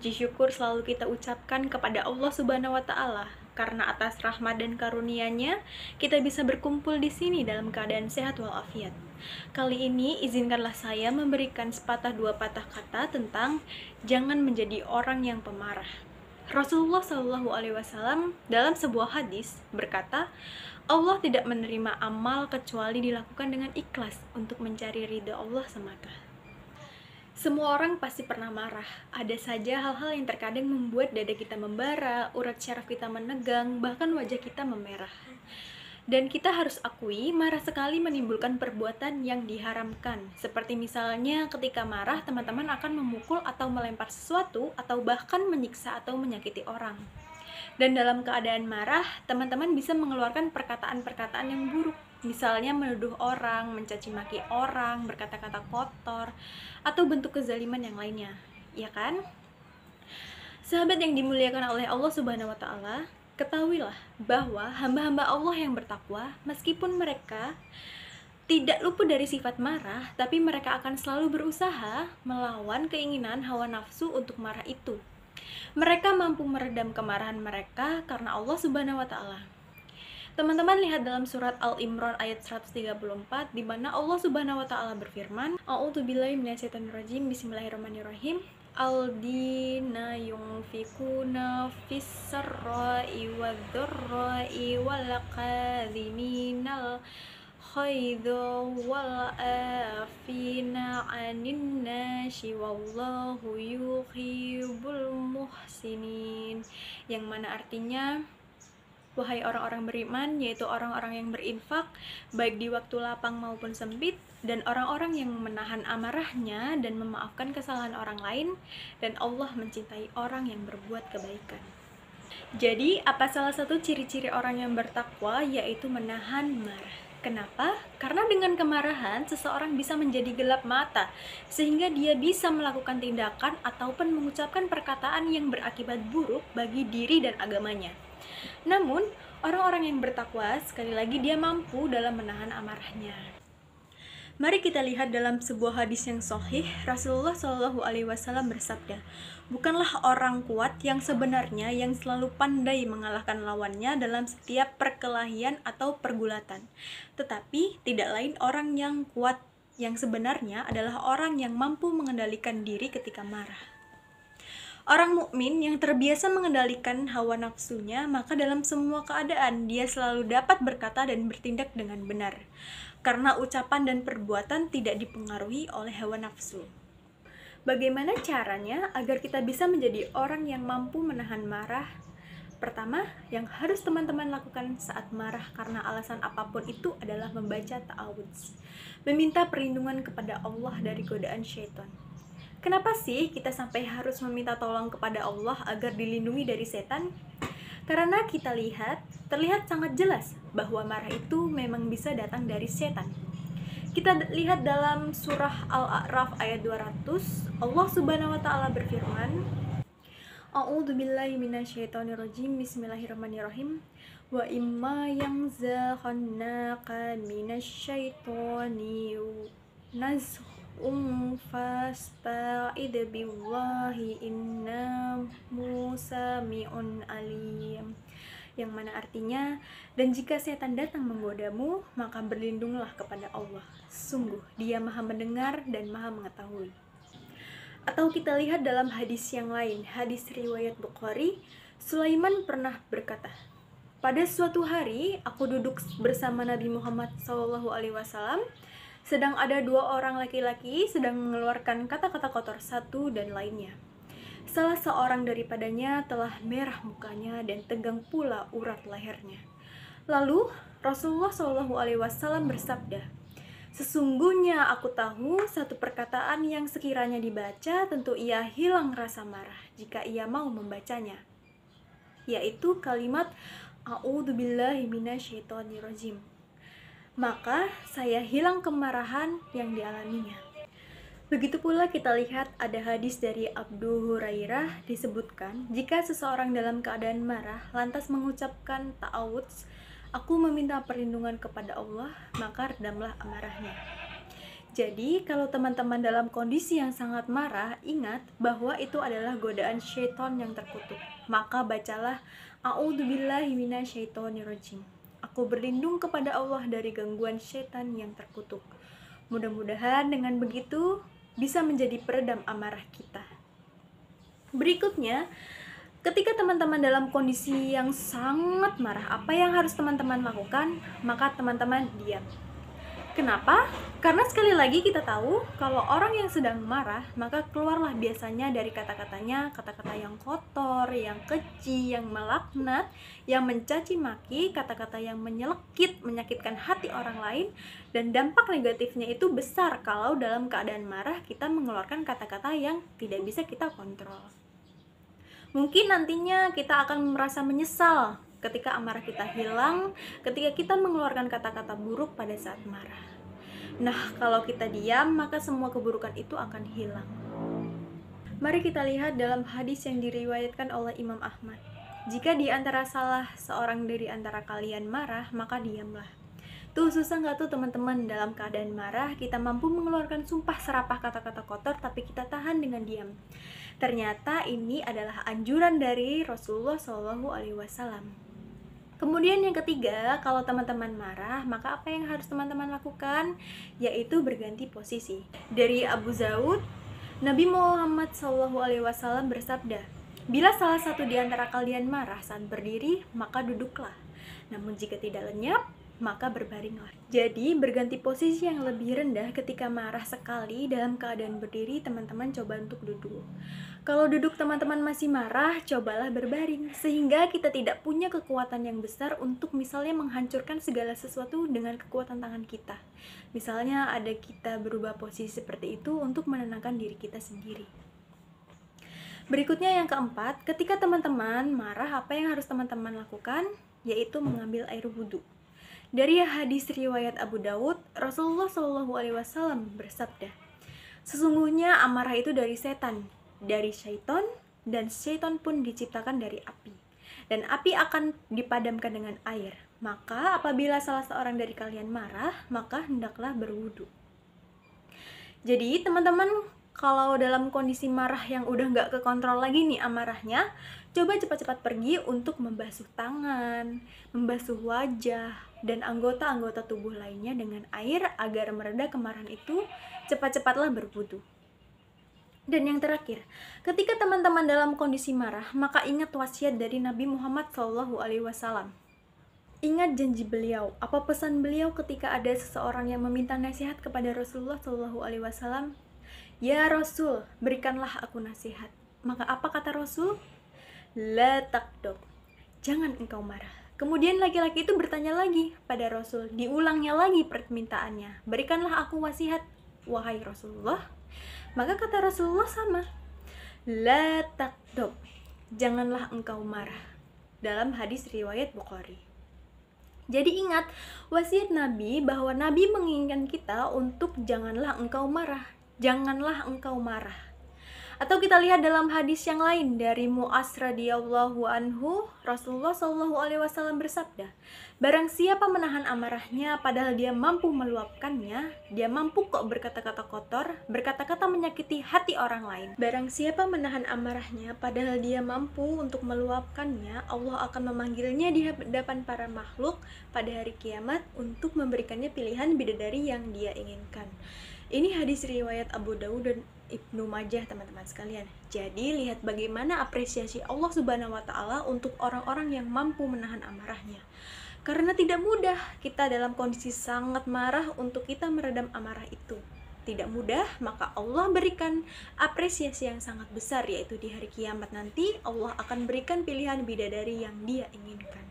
Puji syukur selalu kita ucapkan kepada Allah Subhanahu wa Ta'ala, karena atas rahmat dan karunia-Nya kita bisa berkumpul di sini dalam keadaan sehat walafiat. Kali ini izinkanlah saya memberikan sepatah dua patah kata tentang jangan menjadi orang yang pemarah. Rasulullah Shallallahu Alaihi Wasallam dalam sebuah hadis berkata, Allah tidak menerima amal kecuali dilakukan dengan ikhlas untuk mencari ridha Allah semata. Semua orang pasti pernah marah. Ada saja hal-hal yang terkadang membuat dada kita membara, urat syaraf kita menegang, bahkan wajah kita memerah. Dan kita harus akui, marah sekali menimbulkan perbuatan yang diharamkan. Seperti misalnya ketika marah, teman-teman akan memukul atau melempar sesuatu, atau bahkan menyiksa atau menyakiti orang. Dan dalam keadaan marah, teman-teman bisa mengeluarkan perkataan-perkataan yang buruk. Misalnya menuduh orang, mencaci maki orang, berkata-kata kotor, atau bentuk kezaliman yang lainnya. Ya kan? Sahabat yang dimuliakan oleh Allah Subhanahu wa Ta'ala, ketahuilah bahwa hamba-hamba Allah yang bertakwa, meskipun mereka tidak luput dari sifat marah, tapi mereka akan selalu berusaha melawan keinginan hawa nafsu untuk marah itu. Mereka mampu meredam kemarahan mereka karena Allah Subhanahu wa Ta'ala. Teman-teman lihat dalam surat Al-Imran ayat 134 di mana Allah Subhanahu wa Ta'ala berfirman, A'udzubillahi minasyaitonirrajim, bismillahirrahmanirrahim. Aldina yunfikuna fis-sarra'i wadh-dharra'i wal kadhiminal khaidha wal afina 'anin nasi wallahu yuhibbul muhsinin, yang mana artinya, wahai orang-orang beriman, yaitu orang-orang yang berinfak baik di waktu lapang maupun sempit, dan orang-orang yang menahan amarahnya dan memaafkan kesalahan orang lain, dan Allah mencintai orang yang berbuat kebaikan. Jadi, apa salah satu ciri-ciri orang yang bertakwa? Yaitu menahan marah. Kenapa? Karena dengan kemarahan, seseorang bisa menjadi gelap mata, sehingga dia bisa melakukan tindakan ataupun mengucapkan perkataan yang berakibat buruk bagi diri dan agamanya. Namun, orang-orang yang bertakwa, sekali lagi dia mampu dalam menahan amarahnya. Mari kita lihat dalam sebuah hadis yang sahih, Rasulullah Shallallahu Alaihi Wasallam bersabda, bukanlah orang kuat yang sebenarnya yang selalu pandai mengalahkan lawannya dalam setiap perkelahian atau pergulatan, tetapi tidak lain orang yang kuat yang sebenarnya adalah orang yang mampu mengendalikan diri ketika marah. Orang mukmin yang terbiasa mengendalikan hawa nafsunya, maka dalam semua keadaan dia selalu dapat berkata dan bertindak dengan benar, karena ucapan dan perbuatan tidak dipengaruhi oleh hawa nafsu. Bagaimana caranya agar kita bisa menjadi orang yang mampu menahan marah? Pertama, yang harus teman-teman lakukan saat marah karena alasan apapun itu adalah membaca ta'awudz, meminta perlindungan kepada Allah dari godaan syaitan. Kenapa sih kita sampai harus meminta tolong kepada Allah agar dilindungi dari setan? Karena kita terlihat sangat jelas bahwa marah itu memang bisa datang dari setan. Kita lihat dalam surah Al-A'raf ayat 200, Allah Subhanahu wa Ta'ala berfirman, A'udzubillahi minasyaitonirrajim, bismillahirrahmanirrahim. Wa imma yanzaghannaka minasyaitoni nazghun fasta'id billahi innahu sami'un alim, yang mana artinya, dan jika setan datang menggodamu, maka berlindunglah kepada Allah, sungguh dia maha mendengar dan maha mengetahui. Atau kita lihat dalam hadis yang lain, hadis riwayat Bukhari, Sulaiman pernah berkata, pada suatu hari aku duduk bersama Nabi Muhammad SAW, sedang ada dua orang laki-laki sedang mengeluarkan kata-kata kotor satu dan lainnya. Salah seorang daripadanya telah merah mukanya dan tegang pula urat lehernya. Lalu Rasulullah SAW bersabda, sesungguhnya aku tahu satu perkataan yang sekiranya dibaca tentu ia hilang rasa marah jika ia mau membacanya, yaitu kalimat A'udzubillahi minasyaitonirrajim. Maka saya hilang kemarahan yang dialaminya. Begitu pula kita lihat ada hadis dari Abu Hurairah disebutkan, jika seseorang dalam keadaan marah lantas mengucapkan ta'awudz, aku meminta perlindungan kepada Allah, maka redamlah amarahnya. Jadi, kalau teman-teman dalam kondisi yang sangat marah, ingat bahwa itu adalah godaan syaitan yang terkutuk. Maka bacalah A'udzubillahi minasyaitonirrajim. Aku berlindung kepada Allah dari gangguan syaitan yang terkutuk. Mudah-mudahan dengan begitu bisa menjadi peredam amarah kita. Berikutnya, ketika teman-teman dalam kondisi yang sangat marah, apa yang harus teman-teman lakukan? Maka teman-teman diam. Kenapa? Karena sekali lagi kita tahu kalau orang yang sedang marah, maka keluarlah biasanya dari kata-katanya kata-kata yang kotor, yang keji, yang melaknat, yang mencaci maki, kata-kata yang menyelekit, menyakitkan hati orang lain, dan dampak negatifnya itu besar kalau dalam keadaan marah kita mengeluarkan kata-kata yang tidak bisa kita kontrol. Mungkin nantinya kita akan merasa menyesal ketika amarah kita hilang, ketika kita mengeluarkan kata-kata buruk pada saat marah. Nah, kalau kita diam, maka semua keburukan itu akan hilang. Mari kita lihat dalam hadis yang diriwayatkan oleh Imam Ahmad. Jika di antara salah seorang dari antara kalian marah, maka diamlah. Tuh susah nggak tuh teman-teman, dalam keadaan marah kita mampu mengeluarkan sumpah serapah kata-kata kotor tapi kita tahan dengan diam. Ternyata ini adalah anjuran dari Rasulullah SAW. Kemudian yang ketiga, kalau teman-teman marah, maka apa yang harus teman-teman lakukan? Yaitu berganti posisi. Dari Abu Zaud, Nabi Muhammad SAW bersabda, bila salah satu di antara kalian marah saat berdiri, maka duduklah. Namun jika tidak lenyap, maka berbaringlah. Jadi berganti posisi yang lebih rendah ketika marah sekali dalam keadaan berdiri, teman-teman coba untuk duduk. Kalau duduk teman-teman masih marah, cobalah berbaring, sehingga kita tidak punya kekuatan yang besar untuk misalnya menghancurkan segala sesuatu dengan kekuatan tangan kita. Misalnya ada kita berubah posisi seperti itu untuk menenangkan diri kita sendiri. Berikutnya yang keempat, ketika teman-teman marah, apa yang harus teman-teman lakukan? Yaitu mengambil air wudhu. Dari hadis riwayat Abu Dawud, Rasulullah SAW bersabda, sesungguhnya amarah itu dari setan, dari syaitan, dan syaitan pun diciptakan dari api. Dan api akan dipadamkan dengan air. Maka apabila salah seorang dari kalian marah, maka hendaklah berwudu. Jadi teman-teman, kalau dalam kondisi marah yang udah nggak kekontrol lagi nih amarahnya, coba cepat-cepat pergi untuk membasuh tangan, membasuh wajah, dan anggota-anggota tubuh lainnya dengan air agar mereda kemarahan itu, cepat-cepatlah berwudu. Dan yang terakhir, ketika teman-teman dalam kondisi marah, maka ingat wasiat dari Nabi Muhammad SAW. Ingat janji beliau, apa pesan beliau ketika ada seseorang yang meminta nasihat kepada Rasulullah SAW? Ya Rasul, berikanlah aku nasihat. Maka apa kata Rasul? La takdob, jangan engkau marah. Kemudian laki-laki itu bertanya lagi pada Rasul, diulangnya lagi permintaannya, berikanlah aku wasiat, wahai Rasulullah. Maka kata Rasulullah sama, la takdob, janganlah engkau marah, dalam hadis riwayat Bukhari. Jadi ingat wasiat Nabi bahwa Nabi menginginkan kita untuk janganlah engkau marah, janganlah engkau marah. Atau kita lihat dalam hadis yang lain dari Mu'az radhiyallahu anhu, Rasulullah SAW bersabda, barang siapa menahan amarahnya padahal dia mampu meluapkannya, dia mampu kok berkata-kata kotor, berkata-kata menyakiti hati orang lain. Barang siapa menahan amarahnya padahal dia mampu untuk meluapkannya, Allah akan memanggilnya di hadapan para makhluk pada hari kiamat untuk memberikannya pilihan bidadari yang dia inginkan. Ini hadis riwayat Abu Dawud dan Ibnu Majah, teman-teman sekalian. Jadi lihat bagaimana apresiasi Allah Subhanahu wa Ta'ala untuk orang-orang yang mampu menahan amarahnya. Karena tidak mudah kita dalam kondisi sangat marah untuk kita meredam amarah itu. Tidak mudah, maka Allah berikan apresiasi yang sangat besar, yaitu di hari kiamat nanti Allah akan berikan pilihan bidadari yang dia inginkan.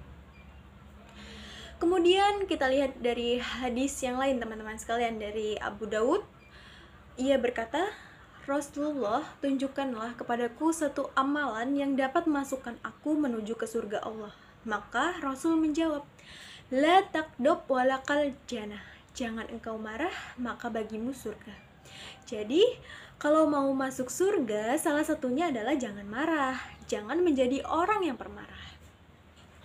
Kemudian kita lihat dari hadis yang lain, teman-teman sekalian, dari Abu Dawud. Ia berkata, Rasulullah, tunjukkanlah kepadaku satu amalan yang dapat masukkan aku menuju ke surga Allah. Maka Rasul menjawab, la takdob walakal jannah, jangan engkau marah, maka bagimu surga. Jadi kalau mau masuk surga, salah satunya adalah jangan marah, jangan menjadi orang yang pemarah.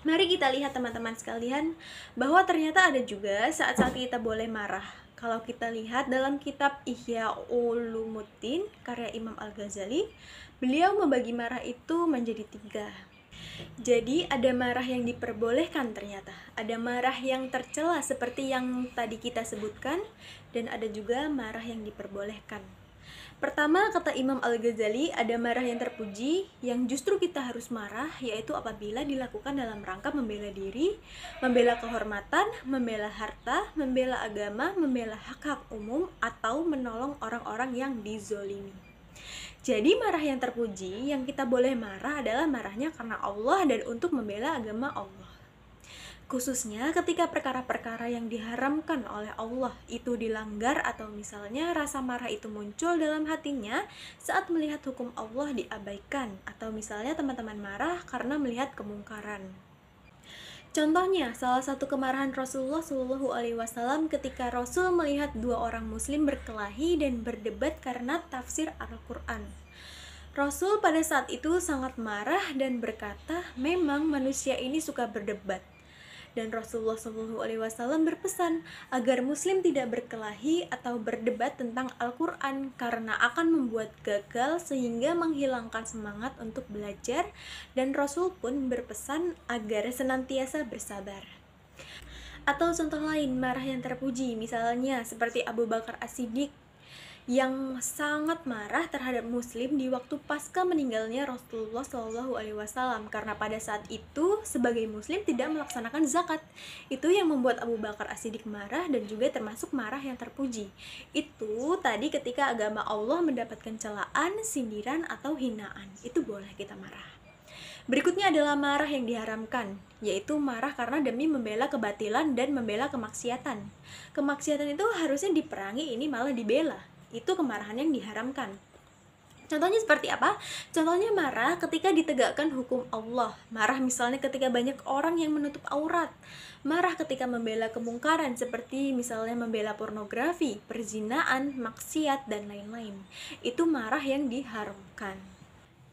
Mari kita lihat teman-teman sekalian, bahwa ternyata ada juga saat-saat kita boleh marah. Kalau kita lihat dalam kitab Ihya Ulumuddin karya Imam Al-Ghazali, beliau membagi marah itu menjadi 3. Jadi ada marah yang diperbolehkan ternyata, ada marah yang tercela seperti yang tadi kita sebutkan, dan ada juga marah yang diperbolehkan. Pertama, kata Imam Al-Ghazali, ada marah yang terpuji, yang justru kita harus marah, yaitu apabila dilakukan dalam rangka membela diri, membela kehormatan, membela harta, membela agama, membela hak-hak umum, atau menolong orang-orang yang dizolimi. Jadi marah yang terpuji, yang kita boleh marah adalah marahnya karena Allah dan untuk membela agama Allah. Khususnya ketika perkara-perkara yang diharamkan oleh Allah itu dilanggar, atau misalnya rasa marah itu muncul dalam hatinya saat melihat hukum Allah diabaikan, atau misalnya teman-teman marah karena melihat kemungkaran. Contohnya, salah satu kemarahan Rasulullah Shallallahu Alaihi Wasallam ketika Rasul melihat 2 orang Muslim berkelahi dan berdebat karena tafsir Al-Quran. Rasul pada saat itu sangat marah dan berkata, memang manusia ini suka berdebat. Dan Rasulullah SAW berpesan agar Muslim tidak berkelahi atau berdebat tentang Al-Quran karena akan membuat gagal sehingga menghilangkan semangat untuk belajar, dan Rasul pun berpesan agar senantiasa bersabar. Atau contoh lain, marah yang terpuji, misalnya seperti Abu Bakar As-Siddiq yang sangat marah terhadap Muslim di waktu pasca meninggalnya Rasulullah SAW, karena pada saat itu sebagai Muslim tidak melaksanakan zakat. Itu yang membuat Abu Bakar As-Siddiq marah, dan juga termasuk marah yang terpuji. Itu tadi ketika agama Allah mendapatkan celaan, sindiran, atau hinaan, itu boleh kita marah. Berikutnya adalah marah yang diharamkan, yaitu marah karena demi membela kebatilan dan membela kemaksiatan. Kemaksiatan itu harusnya diperangi, ini malah dibela. Itu kemarahan yang diharamkan. Contohnya seperti apa? Contohnya marah ketika ditegakkan hukum Allah. Marah misalnya ketika banyak orang yang menutup aurat. Marah ketika membela kemungkaran seperti misalnya membela pornografi, perzinaan, maksiat, dan lain-lain. Itu marah yang diharamkan.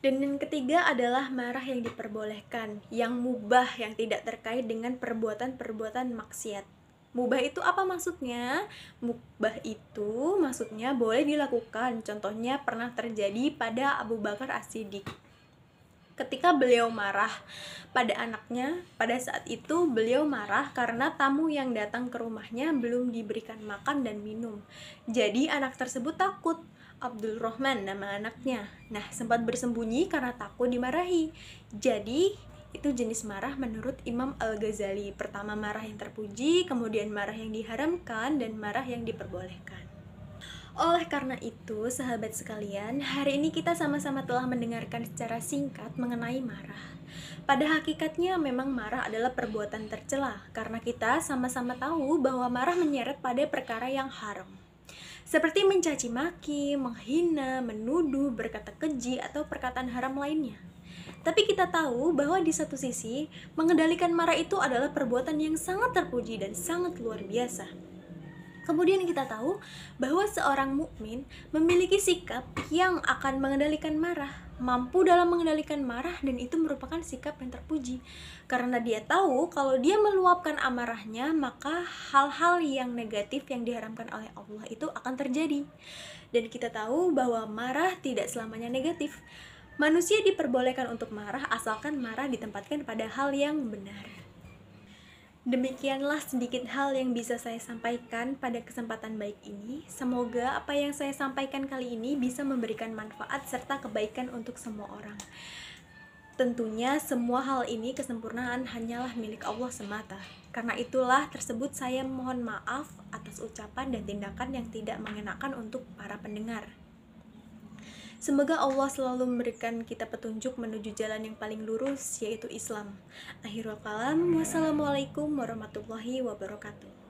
Dan yang ketiga adalah marah yang diperbolehkan, yang mubah, yang tidak terkait dengan perbuatan-perbuatan maksiat. Mubah itu apa maksudnya? Mubah itu maksudnya boleh dilakukan. Contohnya pernah terjadi pada Abu Bakar As-Siddiq. Ketika beliau marah pada anaknya, pada saat itu beliau marah karena tamu yang datang ke rumahnya belum diberikan makan dan minum. Jadi anak tersebut takut. Abdul Rahman nama anaknya. Nah, sempat bersembunyi karena takut dimarahi. Jadi itu jenis marah menurut Imam Al-Ghazali. Pertama marah yang terpuji, kemudian marah yang diharamkan, dan marah yang diperbolehkan. Oleh karena itu, sahabat sekalian, hari ini kita sama-sama telah mendengarkan secara singkat mengenai marah. Pada hakikatnya memang marah adalah perbuatan tercela, karena kita sama-sama tahu bahwa marah menyeret pada perkara yang haram, seperti mencaci maki, menghina, menuduh, berkata keji, atau perkataan haram lainnya. Tapi kita tahu bahwa di satu sisi, mengendalikan marah itu adalah perbuatan yang sangat terpuji dan sangat luar biasa. Kemudian kita tahu bahwa seorang mukmin memiliki sikap yang akan mengendalikan marah, mampu dalam mengendalikan marah, dan itu merupakan sikap yang terpuji. Karena dia tahu kalau dia meluapkan amarahnya, maka hal-hal yang negatif yang diharamkan oleh Allah itu akan terjadi. Dan kita tahu bahwa marah tidak selamanya negatif. Manusia diperbolehkan untuk marah asalkan marah ditempatkan pada hal yang benar. Demikianlah sedikit hal yang bisa saya sampaikan pada kesempatan baik ini. Semoga apa yang saya sampaikan kali ini bisa memberikan manfaat serta kebaikan untuk semua orang. Tentunya semua hal ini kesempurnaan hanyalah milik Allah semata. Karena itulah tersebut saya mohon maaf atas ucapan dan tindakan yang tidak mengenakan untuk para pendengar. Semoga Allah selalu memberikan kita petunjuk menuju jalan yang paling lurus, yaitu Islam. Akhirul kalam, wassalamualaikum warahmatullahi wabarakatuh.